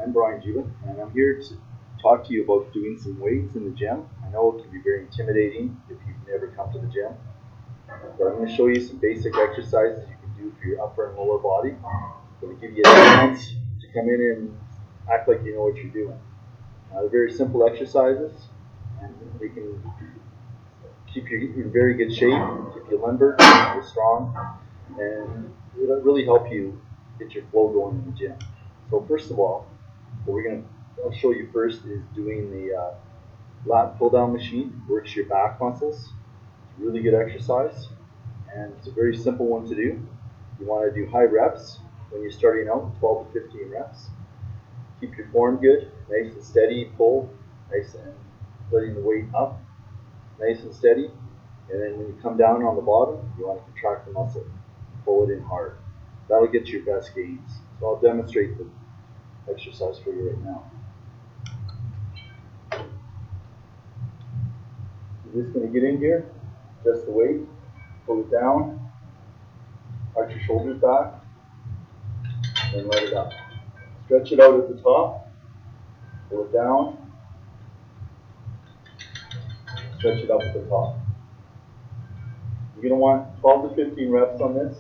I'm Brian Jewett, and I'm here to talk to you about doing some weights in the gym. I know it can be very intimidating if you've never come to the gym, but I'm going to show you some basic exercises you can do for your upper and lower body. It'll give you a chance to come in and act like you know what you're doing. They're very simple exercises, and they can keep you in very good shape, keep you limber, keep you strong, and it'll really help you get your flow going in the gym. So first of all, what I'll show you first is doing the lat pull down machine. It works your back muscles. It's a really good exercise, and it's a very simple one to do. You want to do high reps when you're starting out, 12 to 15 reps. Keep your form good, nice and steady, pull, nice and letting the weight up, nice and steady. And then when you come down on the bottom, you want to contract the muscle, pull it in hard. That'll get you your best gains. So I'll demonstrate the exercise for you right now. You're just going to get in here, adjust the weight, pull it down, arch your shoulders back, and let it up. Stretch it out at the top, pull it down, stretch it up at the top. You're going to want 12 to 15 reps on this.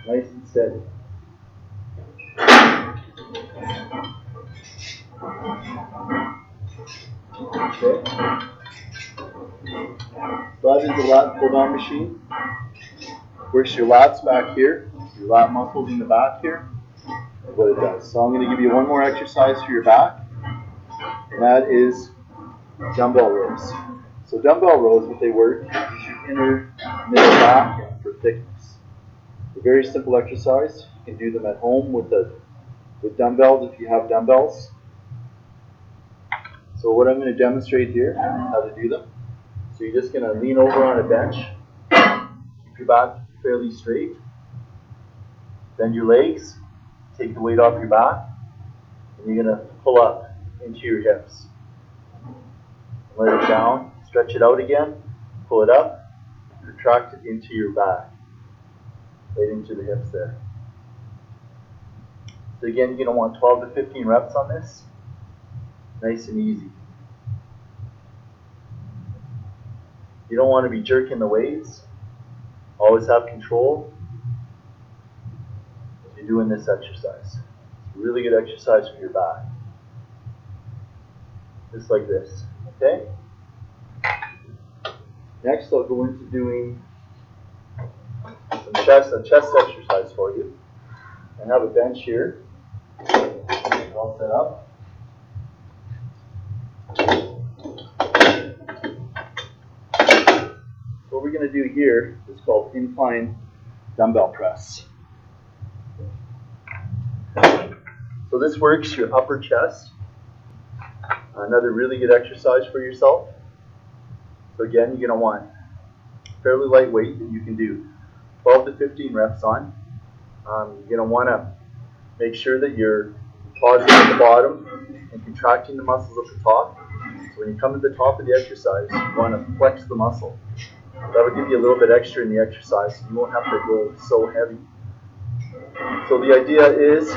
Nice and steady. Okay. So that is the lat pull down machine. Works your lats back here, your lat muscles in the back here. That's what it does. So I'm going to give you one more exercise for your back, and that is dumbbell rows. So dumbbell rows, what they work is your inner middle back for thickness. A very simple exercise. You can do them at home with dumbbells if you have dumbbells. So what I'm going to demonstrate here is how to do them. So you're just going to lean over on a bench, keep your back fairly straight, bend your legs, take the weight off your back, and you're going to pull up into your hips. Let it down, stretch it out again, pull it up, contract it into your back. Right into the hips there. So again, you're going to want 12 to 15 reps on this. Nice and easy. You don't want to be jerking the weights. Always have control as you're doing this exercise. It's a really good exercise for your back. Just like this. Okay? Next, I'll go into doing a chest exercise for you. I have a bench here, all set up. What we're going to do here is called incline dumbbell press. So this works your upper chest. Another really good exercise for yourself. So again, you're going to want fairly light weight that you can do 12 to 15 reps on. You're going to want to make sure that you're pausing at the bottom and contracting the muscles at the top. So when you come to the top of the exercise, you want to flex the muscle. That will give you a little bit extra in the exercise, so you won't have to go so heavy. So the idea is,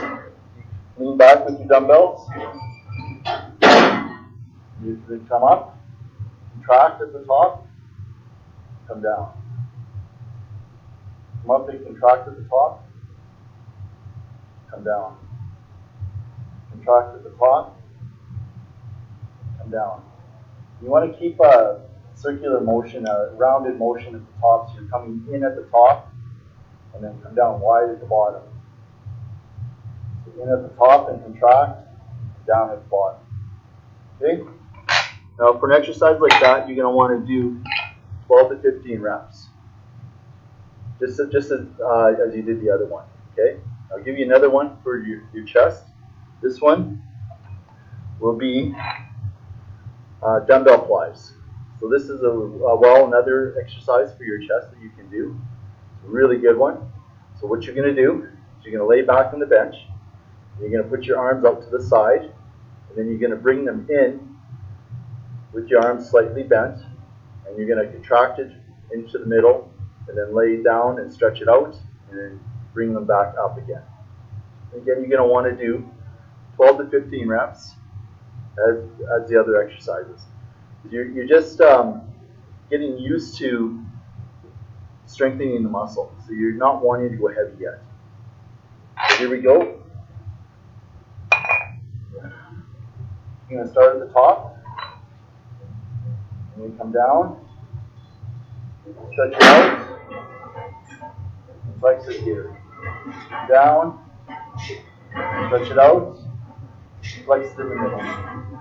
lean back with your dumbbells. You can come up, contract at the top, come down. Come up and contract at the top, come down. Contract at the top, come down. You want to keep a circular motion, a rounded motion at the top, so you're coming in at the top and then come down wide at the bottom. So in at the top and contract, down at the bottom. Okay? Now for an exercise like that, you're going to want to do 12 to 15 reps. Just as you did the other one. Okay? I'll give you another one for your chest. This one will be dumbbell flies. So this is another exercise for your chest that you can do. It's a really good one. So what you're going to do is you're going to lay back on the bench. And you're going to put your arms out to the side, and then you're going to bring them in with your arms slightly bent, and you're going to contract it into the middle, and then lay down and stretch it out, and then bring them back up again. Again, you're going to want to do 12 to 15 reps as the other exercises. You're just getting used to strengthening the muscle, so you're not wanting to go heavy yet. So here we go. You're going to start at the top, and then come down, stretch it out, and flex it here. Down, stretch it out, flex it in the middle.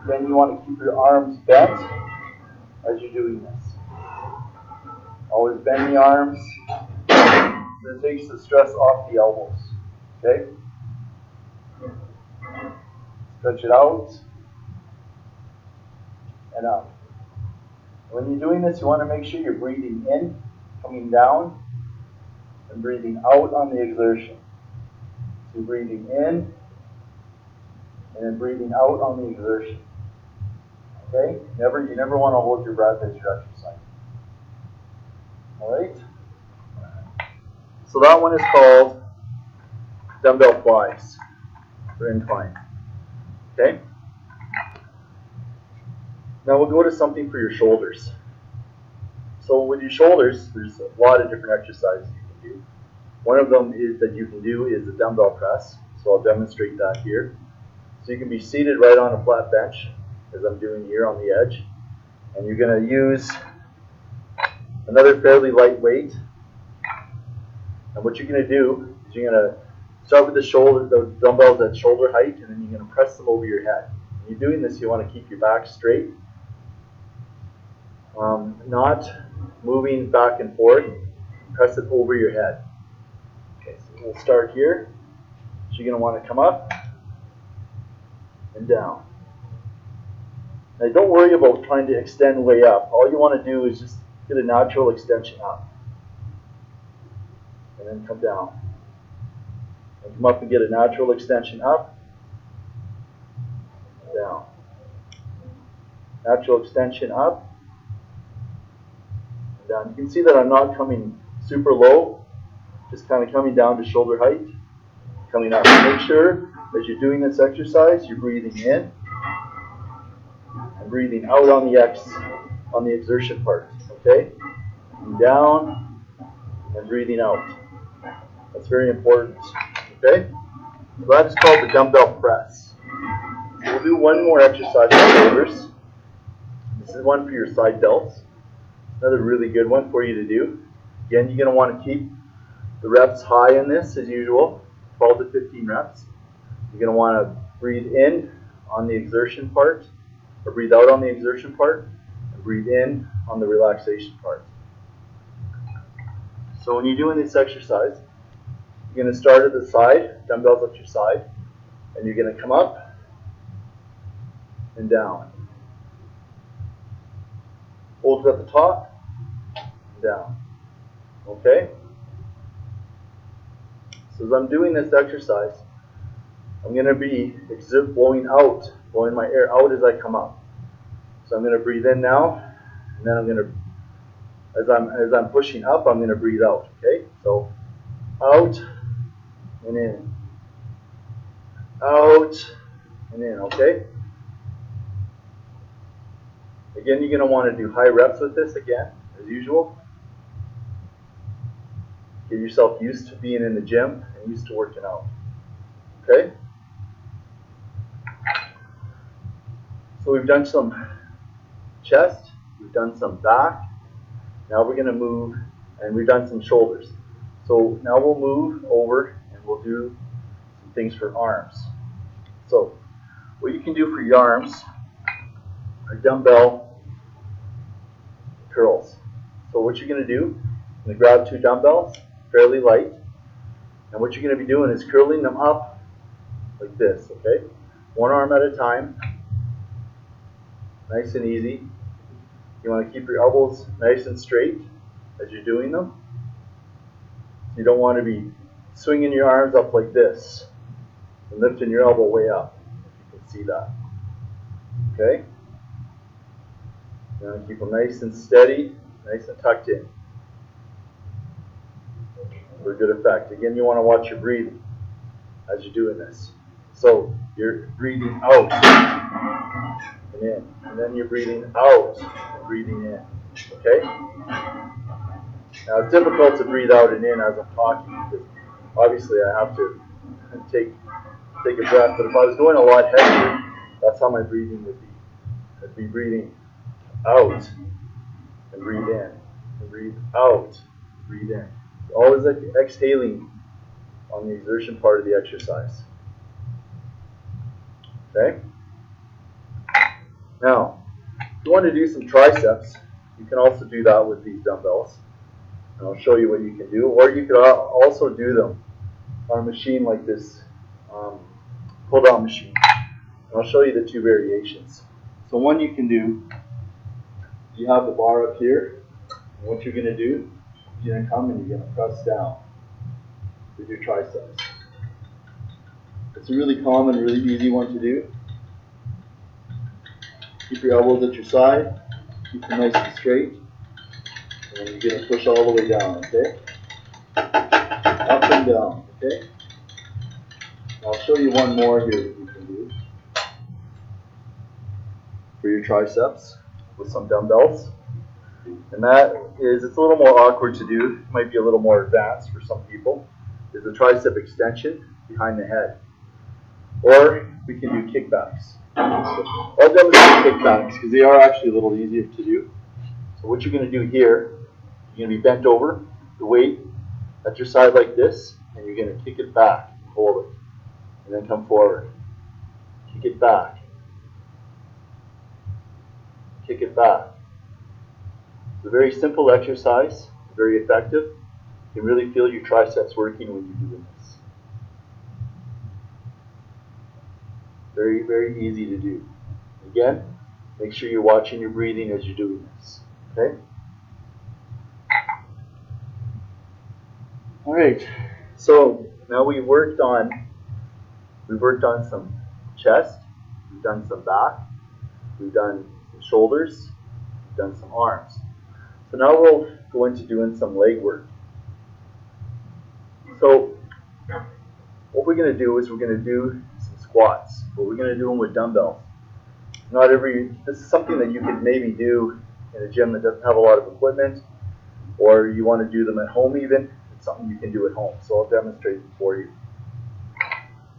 Then you want to keep your arms bent as you're doing this. Always bend the arms. This takes the stress off the elbows. Okay? Stretch it out and up. When you're doing this, you want to make sure you're breathing in, coming down, and breathing out on the exertion. So you're breathing in and then breathing out on the exertion. Okay? You never want to hold your breath as you're exercising. Alright? So that one is called dumbbell flies for incline. Okay? Now we'll go to something for your shoulders. So with your shoulders, there's a lot of different exercises you can do. One of them is that you can do is a dumbbell press. So I'll demonstrate that here. So you can be seated right on a flat bench, as I'm doing here on the edge. And you're going to use another fairly light weight. And what you're going to do is you're going to start with the dumbbells at shoulder height, and then you're going to press them over your head. When you're doing this, you want to keep your back straight, not moving back and forth. Press it over your head. Okay, so we'll start here. So you're going to want to come up and down. Now don't worry about trying to extend way up. All you want to do is just get a natural extension up. And then come down. And come up and get a natural extension up. Down. Natural extension up. And down. You can see that I'm not coming super low. Just kind of coming down to shoulder height. Coming up. Make sure as you're doing this exercise, you're breathing in and breathing out on the exertion part. Okay? And down and breathing out. That's very important. Okay? So that is called the dumbbell press. So we'll do one more exercise for shoulders. This is one for your side delts. Another really good one for you to do. Again, you're going to want to keep the reps high in this as usual, 12 to 15 reps. You're going to want to breathe in on the exertion part, or breathe out on the exertion part, and breathe in on the relaxation part. So when you're doing this exercise, you're going to start at the side, dumbbells at your side, and you're going to come up and down. Hold it at the top, and down. Okay? So as I'm doing this exercise, I'm going to be blowing my air out as I come up. So I'm going to breathe in now, and then I'm going to, as I'm pushing up, I'm going to breathe out. Okay? So out and in, out and in. Okay? Again, you're going to want to do high reps with this again, as usual. Get yourself used to being in the gym and used to working out. Okay? So we've done some chest, we've done some back. Now we're going to move, and we've done some shoulders. So now we'll move over and we'll do some things for arms. So what you can do for your arms are dumbbell curls. So what you're going to do, you're going to grab two dumbbells, fairly light, and what you're going to be doing is curling them up like this, okay? One arm at a time, nice and easy. You want to keep your elbows nice and straight as you're doing them. You don't want to be swinging your arms up like this and lifting your elbow way up, if you can see that. Okay? You want to keep them nice and steady, nice and tucked in for a good effect. Again, you want to watch your breathing. as you're doing this. So you're breathing out and in, and then you're breathing out and breathing in. Okay? Now it's difficult to breathe out and in as I'm talking because obviously I have to take a breath, but if I was going a lot heavier, that's how my breathing would be. I'd be breathing out and breathe in, and breathe out, breathe in. Always exhaling on the exertion part of the exercise. Okay? Now, if you want to do some triceps, you can also do that with these dumbbells. And I'll show you what you can do. Or you could also do them on a machine like this pull-down machine. And I'll show you the two variations. So one you can do, you have the bar up here, and what you're going to do, you're going to come and you're going to press down with your triceps. It's a really common, really easy one to do. Keep your elbows at your side, keep them nice and straight, and then you're going to push all the way down, okay? Up and down, okay? I'll show you one more here that you can do for your triceps with some dumbbells. And that is, it's a little more awkward to do, it might be a little more advanced for some people, is a tricep extension behind the head. Or we can do kickbacks. I'll demonstrate kickbacks because they are actually a little easier to do. So what you're going to do here, you're going to be bent over, the weight at your side like this, and you're going to kick it back, hold it, and then come forward. Kick it back. Kick it back. It's a very simple exercise, very effective. You can really feel your triceps working when you're doing this. Very, very easy to do. Again, make sure you're watching your breathing as you're doing this. Okay? All right. So now we've worked on some chest, we've done some back, we've done some shoulders, we've done some arms. So now we'll go into doing some leg work. So what we're going to do is we're going to do some squats, but we're going to do them with dumbbells. This is something that you could maybe do in a gym that doesn't have a lot of equipment, or you want to do them at home even. It's something you can do at home, so I'll demonstrate it for you.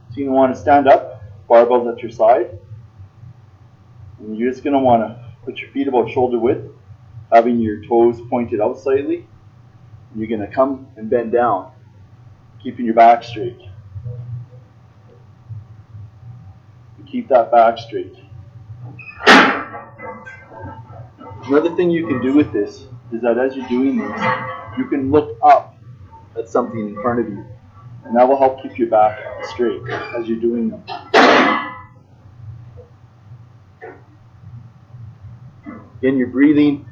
So you want to stand up, barbells at your side, and you're just going to want to put your feet about shoulder width, having your toes pointed out slightly. And you're going to come and bend down, keeping your back straight. And keep that back straight. Another thing you can do with this is that as you're doing this, you can look up at something in front of you, and that will help keep your back straight as you're doing them. Again, you're breathing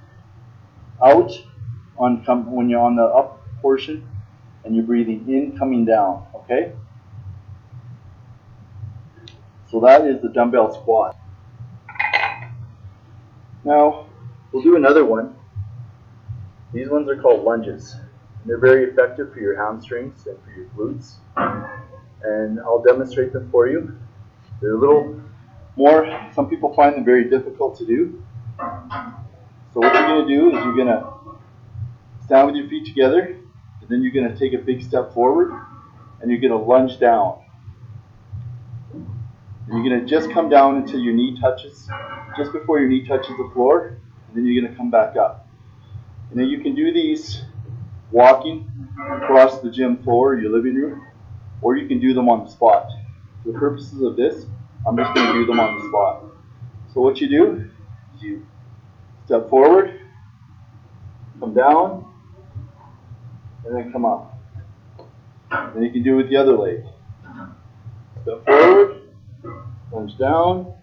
out when you're on the up portion, and you're breathing in, coming down, okay? So that is the dumbbell squat. Now, we'll do another one. These ones are called lunges. They're very effective for your hamstrings and for your glutes. And I'll demonstrate them for you. They're a little more, some people find them very difficult to do. So what you're going to do is you're going to stand with your feet together, and then you're going to take a big step forward, and you're going to lunge down. And you're going to just come down until your knee touches, just before your knee touches the floor, and then you're going to come back up. And then you can do these walking across the gym floor or your living room, or you can do them on the spot. For the purposes of this, I'm just going to do them on the spot. So what you do is you step forward, come down, and then come up. Then you can do it with the other leg. Step forward, lunge down,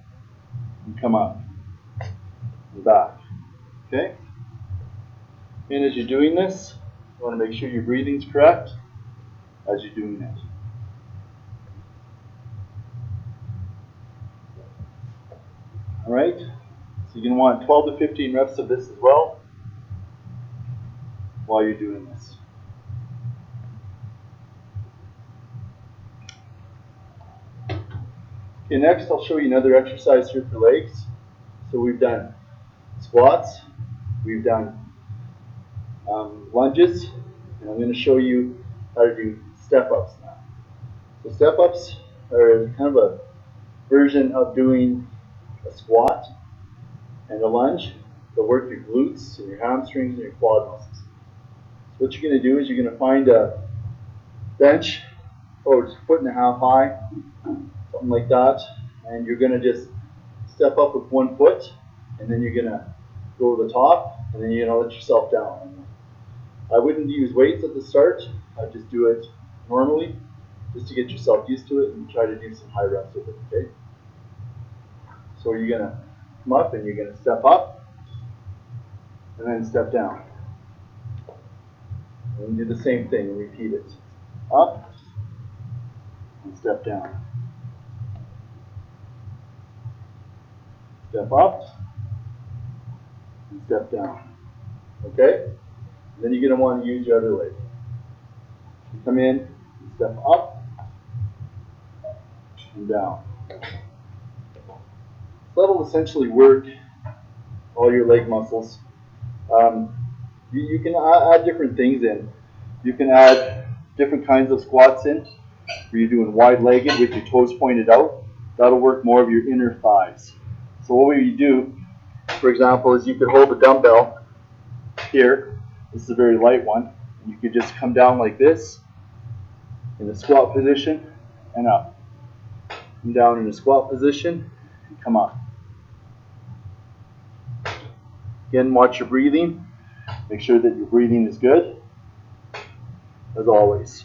and come up and back. Okay? And as you're doing this, you want to make sure your breathing's correct as you're doing it. Alright? So you're going to want 12 to 15 reps of this as well while you're doing this. Okay, next I'll show you another exercise here for legs. So we've done squats, we've done lunges, and I'm going to show you how to do step-ups now. So step-ups are kind of a version of doing a squat and a lunge. They'll work your glutes and your hamstrings and your quad muscles. So what you're going to do is you're going to find a bench, it's a foot and a half high, something like that, and you're going to just step up with one foot, and then you're going to go to the top, and then you're going to let yourself down. I wouldn't use weights at the start. I'd just do it normally, just to get yourself used to it and try to do some high reps with it, okay? So you're going to come up and you're going to step up and then step down. And do the same thing and repeat it. Up and step down. Step up and step down. Okay? And then you're going to want to use your other leg. You come in, and step up and down. So that'll essentially work all your leg muscles. You can add different things in. You can add different kinds of squats in, where you're doing wide-legged with your toes pointed out. That'll work more of your inner thighs. So what you do, for example, is you could hold a dumbbell here. This is a very light one. And you could just come down like this in the squat position and up. Come down in the squat position and come up. Again, watch your breathing. Make sure that your breathing is good, as always.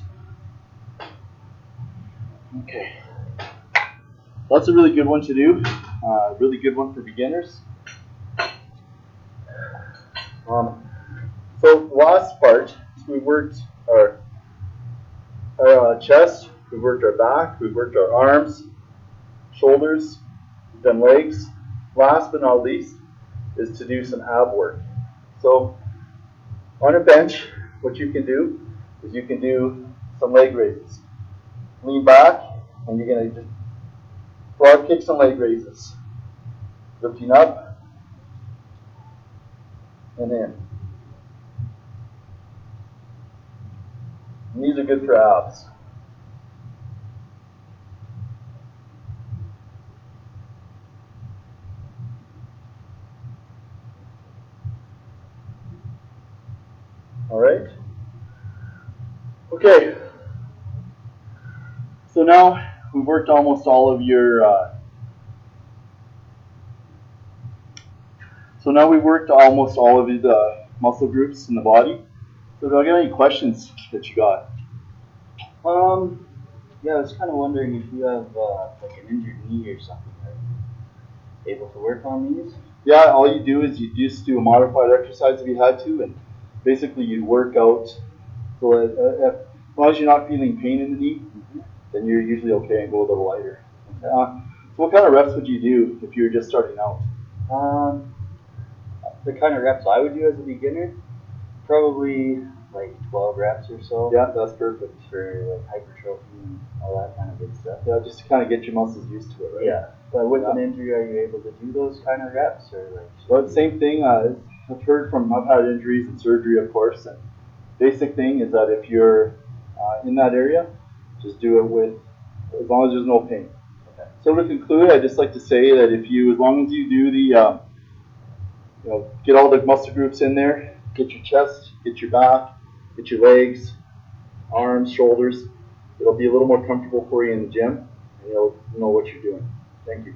Okay. That's a really good one to do. Really good one for beginners. So last part, we worked our chest, we worked our back, we worked our arms, shoulders, we've done legs. Last but not least is to do some ab work. So on a bench, what you can do is you can do some leg raises. Lean back, and you're going to just broad kick some leg raises. Lifting up and in. And these are good for abs. All right. Okay. So now we've worked almost all of your. So now we've worked almost all of the muscle groups in the body. So do I get any questions that you got? Yeah, I was kind of wondering if you have like an injured knee or something. Are you able to work on these? Yeah, all you do is you just do a modified exercise if you had to, and basically you work out. So as long as you're not feeling pain in the knee, then you're usually okay and go a little lighter. So what kind of reps would you do if you were just starting out? The kind of reps I would do as a beginner, probably like 12 reps or so. Yeah, that's perfect. For like hypertrophy and all that kind of good stuff. Yeah, just to kind of get your muscles used to it, right? Yeah. But with an injury, are you able to do those kind of reps, or like? Well, the same thing. I've had injuries and surgery, of course. And basic thing is that if you're in that area, just do it with, as long as there's no pain. Okay. So to conclude, I'd just like to say that as long as you do the, get all the muscle groups in there, get your chest, get your back, get your legs, arms, shoulders, it'll be a little more comfortable for you in the gym, and you'll know what you're doing. Thank you.